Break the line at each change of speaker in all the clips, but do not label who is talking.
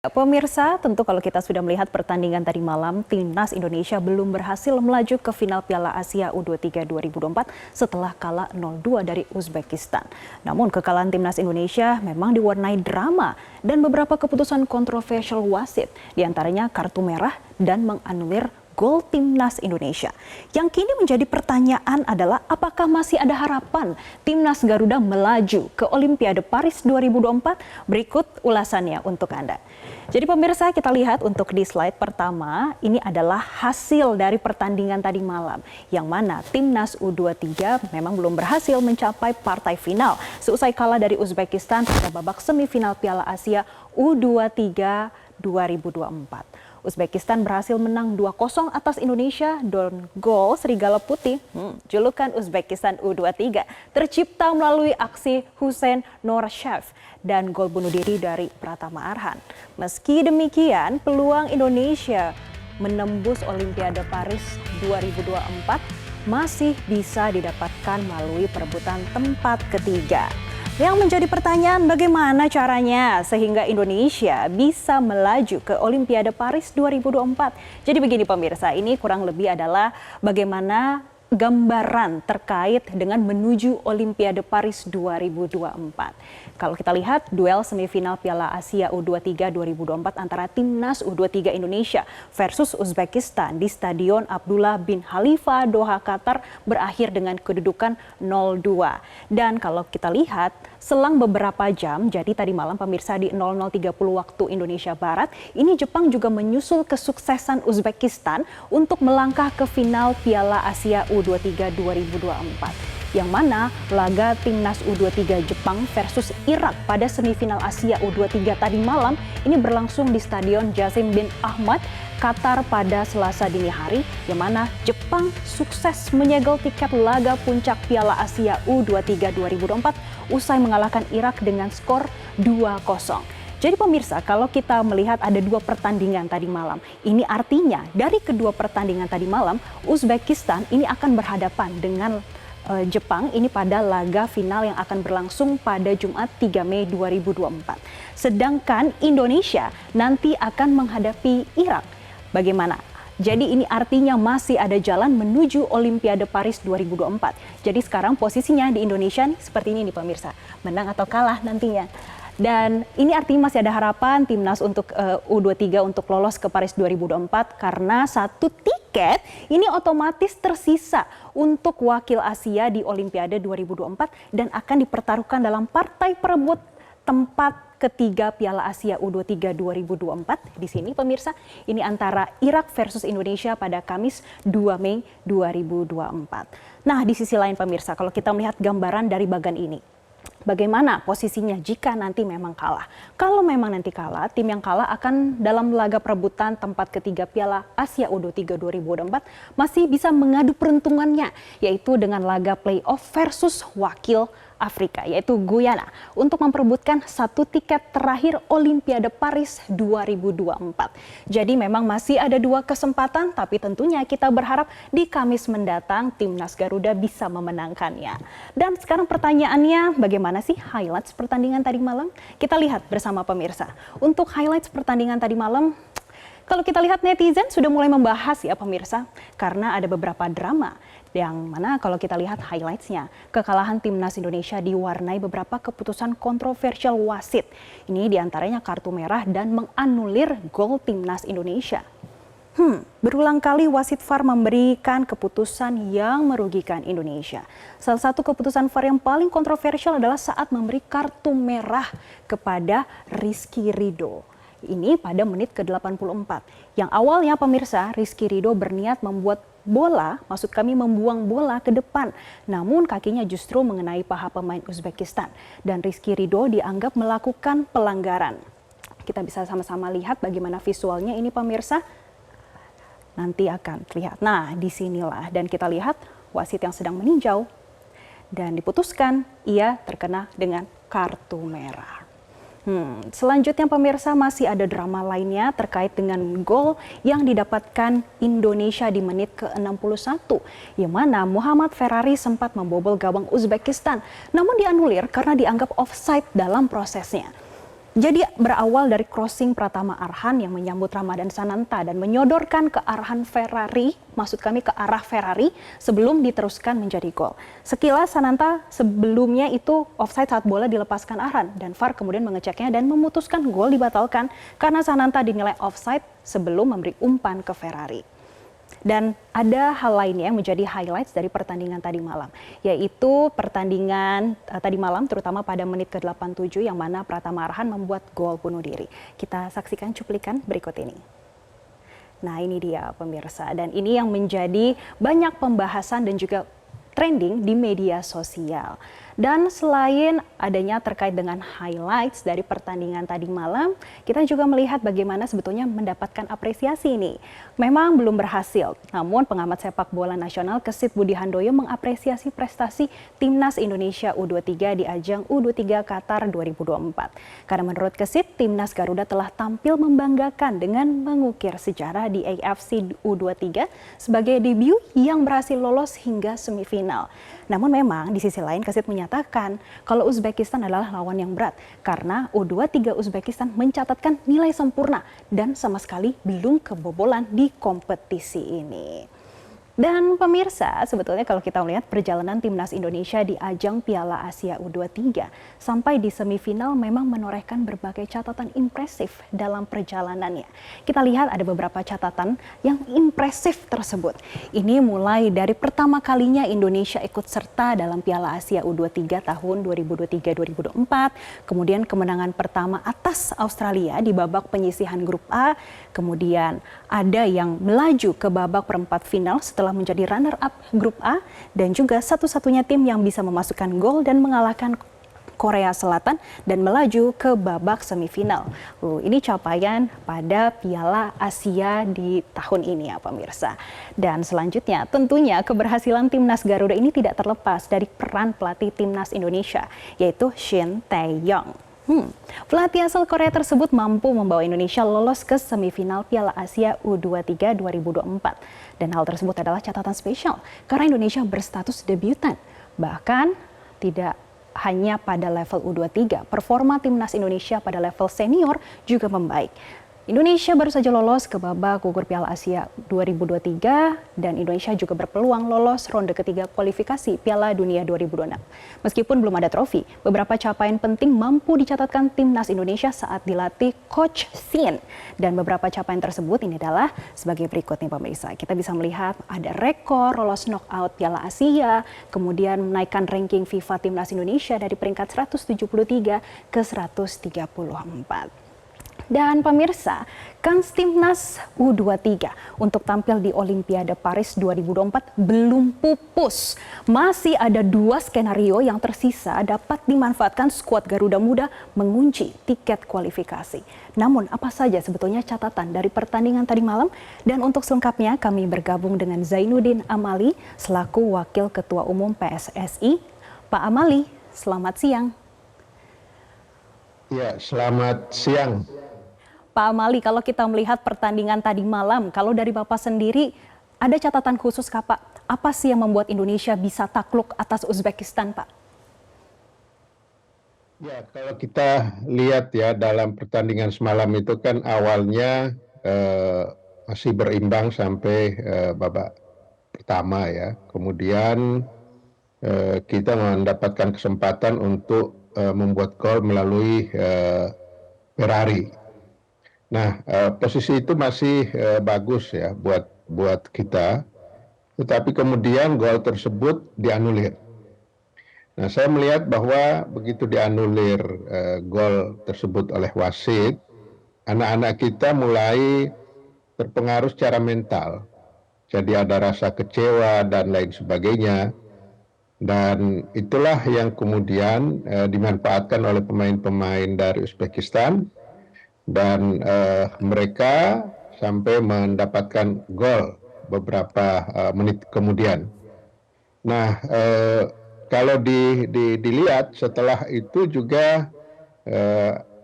Pemirsa, tentu kalau kita sudah melihat pertandingan tadi malam, Timnas Indonesia belum berhasil melaju ke final Piala Asia U23 2024 setelah kalah 0-2 dari Uzbekistan. Namun kekalahan Timnas Indonesia memang diwarnai drama dan beberapa keputusan kontroversial wasit, diantaranya kartu merah dan menganulir gol Timnas Indonesia. Yang kini menjadi pertanyaan adalah apakah masih ada harapan Timnas Garuda melaju ke Olimpiade Paris 2024? Berikut ulasannya untuk Anda. Jadi pemirsa, kita lihat untuk di slide pertama, ini adalah hasil dari pertandingan tadi malam. Yang mana Timnas U23 memang belum berhasil mencapai partai final seusai kalah dari Uzbekistan pada babak semifinal Piala Asia U23 2024. Uzbekistan berhasil menang 2-0 atas Indonesia dan gol Serigala Putih, julukan Uzbekistan U23, tercipta melalui aksi Hussein Norshev dan gol bunuh diri dari Pratama Arhan. Meski demikian, peluang Indonesia menembus Olimpiade Paris 2024 masih bisa didapatkan melalui perebutan tempat ketiga. Yang menjadi pertanyaan, bagaimana caranya sehingga Indonesia bisa melaju ke Olimpiade Paris 2024. Jadi begini pemirsa, ini kurang lebih adalah bagaimana gambaran terkait dengan menuju Olimpiade Paris 2024. Kalau kita lihat duel semifinal Piala Asia U23 2024 antara Timnas U23 Indonesia versus Uzbekistan di Stadion Abdullah bin Khalifa, Doha, Qatar berakhir dengan kedudukan 0-2. Dan kalau kita lihat selang beberapa jam, jadi tadi malam pemirsa di 00.30 waktu Indonesia Barat, ini Jepang juga menyusul kesuksesan Uzbekistan untuk melangkah ke final Piala Asia U23 2024. Yang mana laga Timnas U23 Jepang versus Irak pada semifinal Asia U23 tadi malam ini berlangsung di Stadion Jassim bin Ahmad, Qatar pada Selasa dini hari, yang mana Jepang sukses menyegel tiket laga puncak Piala Asia U23 2024 usai mengalahkan Irak dengan skor 2-0. Jadi pemirsa, kalau kita melihat ada dua pertandingan tadi malam, ini artinya dari kedua pertandingan tadi malam, Uzbekistan ini akan berhadapan dengan Jepang ini pada laga final yang akan berlangsung pada Jumat 3 Mei 2024. Sedangkan Indonesia nanti akan menghadapi Irak. Bagaimana? Jadi ini artinya masih ada jalan menuju Olimpiade Paris 2024. Jadi sekarang posisinya di Indonesia nih, seperti ini nih pemirsa, menang atau kalah nantinya. Dan ini artinya masih ada harapan Timnas untuk U23 untuk lolos ke Paris 2024 karena satu tiket ini otomatis tersisa untuk wakil Asia di Olimpiade 2024 dan akan dipertaruhkan dalam partai perebut tempat ketiga Piala Asia U23 2024. Di sini pemirsa, ini antara Irak versus Indonesia pada Kamis 2 Mei 2024. Nah, di sisi lain pemirsa, kalau kita melihat gambaran dari bagan ini, bagaimana posisinya jika nanti memang kalah? Kalau memang nanti kalah, tim yang kalah akan dalam laga perebutan tempat ketiga Piala Asia U23 2024 masih bisa mengadu peruntungannya, yaitu dengan laga playoff versus wakil Afrika, yaitu Guyana, untuk memperebutkan satu tiket terakhir Olimpiade Paris 2024. Jadi memang masih ada dua kesempatan, tapi tentunya kita berharap di Kamis mendatang Timnas Garuda bisa memenangkannya. Dan sekarang pertanyaannya, bagaimana sih highlights pertandingan tadi malam? Kita lihat bersama pemirsa. Untuk highlights pertandingan tadi malam, kalau kita lihat netizen sudah mulai membahas ya pemirsa, karena ada beberapa drama yang mana kalau kita lihat highlights-nya, kekalahan Timnas Indonesia diwarnai beberapa keputusan kontroversial wasit. Ini diantaranya kartu merah dan menganulir gol Timnas Indonesia. Berulang kali wasit VAR memberikan keputusan yang merugikan Indonesia. Salah satu keputusan VAR yang paling kontroversial adalah saat memberi kartu merah kepada Rizky Ridho. Ini pada menit ke-84. Yang awalnya pemirsa, Rizky Ridho berniat membuat bola, maksud kami membuang bola ke depan. Namun kakinya justru mengenai paha pemain Uzbekistan. Dan Rizky Ridho dianggap melakukan pelanggaran. Kita bisa sama-sama lihat bagaimana visualnya ini pemirsa. Nanti akan terlihat. Nah, disinilah. Dan kita lihat wasit yang sedang meninjau. Dan diputuskan ia terkena dengan kartu merah. Selanjutnya pemirsa, masih ada drama lainnya terkait dengan gol yang didapatkan Indonesia di menit ke-61, yang mana Muhammad Ferrari sempat membobol gawang Uzbekistan, namun dianulir karena dianggap offside dalam prosesnya. Jadi berawal dari crossing Pratama Arhan yang menyambut Ramadan Sananta dan menyodorkan ke arahan Ferrari, maksud kami ke arah Ferrari sebelum diteruskan menjadi gol. Sekilas Sananta sebelumnya itu offside saat bola dilepaskan Arhan dan VAR kemudian mengeceknya dan memutuskan gol dibatalkan karena Sananta dinilai offside sebelum memberi umpan ke Ferrari. Dan ada hal lainnya yang menjadi highlights dari pertandingan tadi malam, yaitu pertandingan tadi malam terutama pada menit ke-87 yang mana Pratama Arhan membuat gol bunuh diri. Kita saksikan cuplikan berikut ini. Nah ini dia pemirsa, dan ini yang menjadi banyak pembahasan dan juga trending di media sosial. Dan selain adanya terkait dengan highlights dari pertandingan tadi malam, kita juga melihat bagaimana sebetulnya mendapatkan apresiasi ini. Memang belum berhasil, namun pengamat sepak bola nasional Kesit Budi Handoyo mengapresiasi prestasi Timnas Indonesia U23 di ajang U23 Qatar 2024. Karena menurut Kesit, Timnas Garuda telah tampil membanggakan dengan mengukir sejarah di AFC U23 sebagai debut yang berhasil lolos hingga semifinal. Namun memang di sisi lain Kesit menyatakan kalau Uzbekistan adalah lawan yang berat karena U23 Uzbekistan mencatatkan nilai sempurna dan sama sekali belum kebobolan di kompetisi ini. Dan pemirsa, sebetulnya kalau kita melihat perjalanan Timnas Indonesia di ajang Piala Asia U23 sampai di semifinal memang menorehkan berbagai catatan impresif dalam perjalanannya. Kita lihat ada beberapa catatan yang impresif tersebut. Ini mulai dari pertama kalinya Indonesia ikut serta dalam Piala Asia U23 tahun 2023-2024, kemudian kemenangan pertama atas Australia di babak penyisihan grup A, kemudian ada yang melaju ke babak perempat final setelah menjadi runner-up grup A dan juga satu-satunya tim yang bisa memasukkan gol dan mengalahkan Korea Selatan dan melaju ke babak semifinal. Ini capaian pada Piala Asia di tahun ini ya pemirsa. Dan selanjutnya tentunya keberhasilan Timnas Garuda ini tidak terlepas dari peran pelatih Timnas Indonesia yaitu Shin Tae-yong. Pelatih asal Korea tersebut mampu membawa Indonesia lolos ke semifinal Piala Asia U23 2024. Dan hal tersebut adalah catatan spesial karena Indonesia berstatus debutan. Bahkan tidak hanya pada level U23, performa Timnas Indonesia pada level senior juga membaik. Indonesia baru saja lolos ke babak gugur Piala Asia 2023 dan Indonesia juga berpeluang lolos ronde ketiga kualifikasi Piala Dunia 2026. Meskipun belum ada trofi, beberapa capaian penting mampu dicatatkan Timnas Indonesia saat dilatih Coach Shin. Dan beberapa capaian tersebut ini adalah sebagai berikut nih pemirsa. Kita bisa melihat ada rekor lolos knockout Piala Asia, kemudian menaikkan ranking FIFA Timnas Indonesia dari peringkat 173 ke 134. Dan pemirsa, kans Timnas U23 untuk tampil di Olimpiade Paris 2024 belum pupus. Masih ada dua skenario yang tersisa dapat dimanfaatkan skuad Garuda Muda mengunci tiket kualifikasi. Namun apa saja sebetulnya catatan dari pertandingan tadi malam? Dan untuk selengkapnya kami bergabung dengan Zainuddin Amali selaku Wakil Ketua Umum PSSI. Pak Amali, selamat siang.
Ya, selamat siang.
Pak Amali, kalau kita melihat pertandingan tadi malam, kalau dari Bapak sendiri ada catatan khusus Kak, Pak? Apa sih yang membuat Indonesia bisa takluk atas Uzbekistan, Pak?
Ya, kalau kita lihat ya dalam pertandingan semalam itu kan awalnya masih berimbang sampai babak pertama ya. Kemudian kita mendapatkan kesempatan untuk membuat gol melalui Ferrari. Nah, posisi itu masih bagus ya buat kita, tetapi kemudian gol tersebut dianulir. Nah, saya melihat bahwa begitu dianulir gol tersebut oleh wasit, anak-anak kita mulai terpengaruh secara mental. Jadi ada rasa kecewa dan lain sebagainya. Dan itulah yang kemudian dimanfaatkan oleh pemain-pemain dari Uzbekistan. Dan mereka sampai mendapatkan gol beberapa menit kemudian. Nah, kalau dilihat setelah itu juga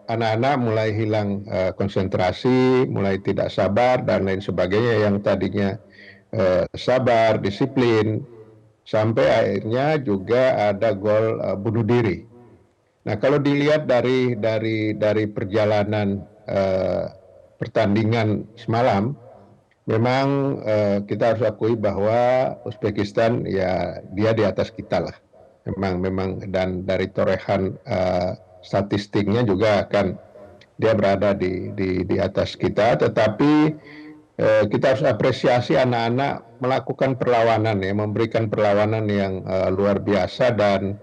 anak-anak mulai hilang konsentrasi, mulai tidak sabar dan lain sebagainya yang tadinya sabar, disiplin, sampai akhirnya juga ada gol bunuh diri. Nah, kalau dilihat dari perjalanan pertandingan semalam, memang kita harus akui bahwa Uzbekistan ya dia di atas kita lah. Memang dan dari torehan statistiknya juga akan dia berada di atas kita, tetapi kita harus apresiasi anak-anak melakukan perlawanan ya, memberikan perlawanan yang luar biasa dan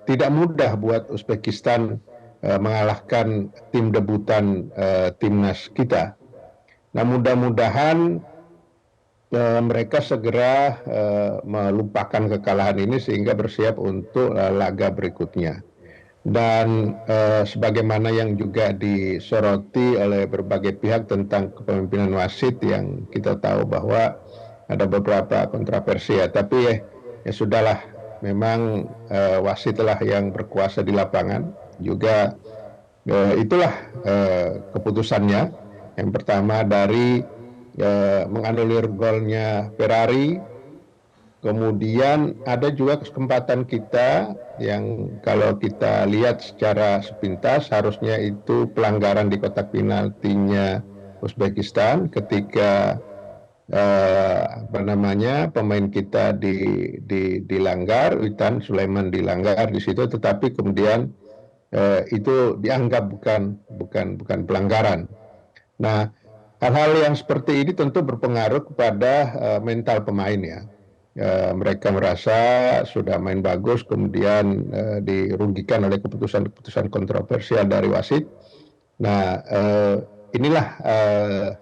tidak mudah buat Uzbekistan mengalahkan tim debutan timnas kita. Nah, mudah-mudahan mereka segera melupakan kekalahan ini sehingga bersiap untuk laga berikutnya. Dan sebagaimana yang juga disoroti oleh berbagai pihak tentang kepemimpinan wasit yang kita tahu bahwa ada beberapa kontroversi ya, tapi ya sudahlah, memang wasitlah yang berkuasa di lapangan. Juga itulah keputusannya. Yang pertama dari menganulir golnya Ferrari. Kemudian ada juga kesempatan kita yang kalau kita lihat secara sepintas harusnya itu pelanggaran di kotak penaltinya Uzbekistan ketika pemain kita dilanggar, Witan Sulaiman dilanggar di situ, tetapi kemudian itu dianggap bukan pelanggaran. Nah, hal-hal yang seperti ini tentu berpengaruh kepada mental pemain ya. Mereka merasa sudah main bagus, kemudian dirugikan oleh keputusan-keputusan kontroversial dari wasit. Nah, inilah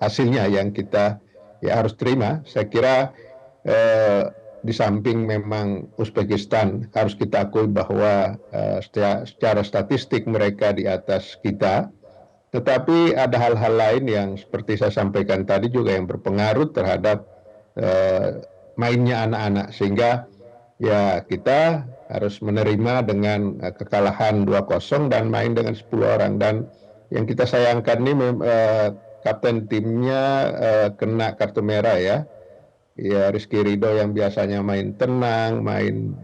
hasilnya yang kita ya harus terima. Saya kira di samping memang Uzbekistan harus kita akui bahwa secara statistik mereka di atas kita, tetapi ada hal-hal lain yang seperti saya sampaikan tadi juga yang berpengaruh terhadap mainnya anak-anak, sehingga ya kita harus menerima dengan kekalahan 2-0 dan main dengan 10 orang. Dan yang kita sayangkan ini kapten timnya kena kartu merah ya. Ya, Rizky Ridho yang biasanya main tenang, main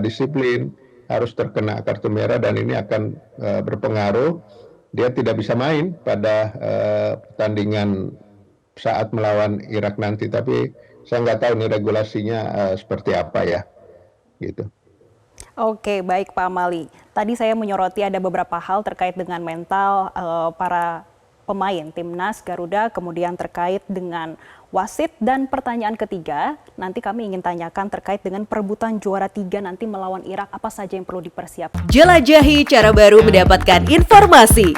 disiplin, harus terkena kartu merah dan ini akan berpengaruh. Dia tidak bisa main pada pertandingan saat melawan Irak nanti, tapi saya nggak tahu nih regulasinya seperti apa ya, gitu.
Oke, baik Pak Amali. Tadi saya menyoroti ada beberapa hal terkait dengan mental para pemain timnas Garuda, kemudian terkait dengan wasit, dan pertanyaan ketiga nanti kami ingin tanyakan terkait dengan perebutan juara 3 nanti melawan Irak, apa saja yang perlu dipersiapkan.
Jelajahi cara baru mendapatkan informasi.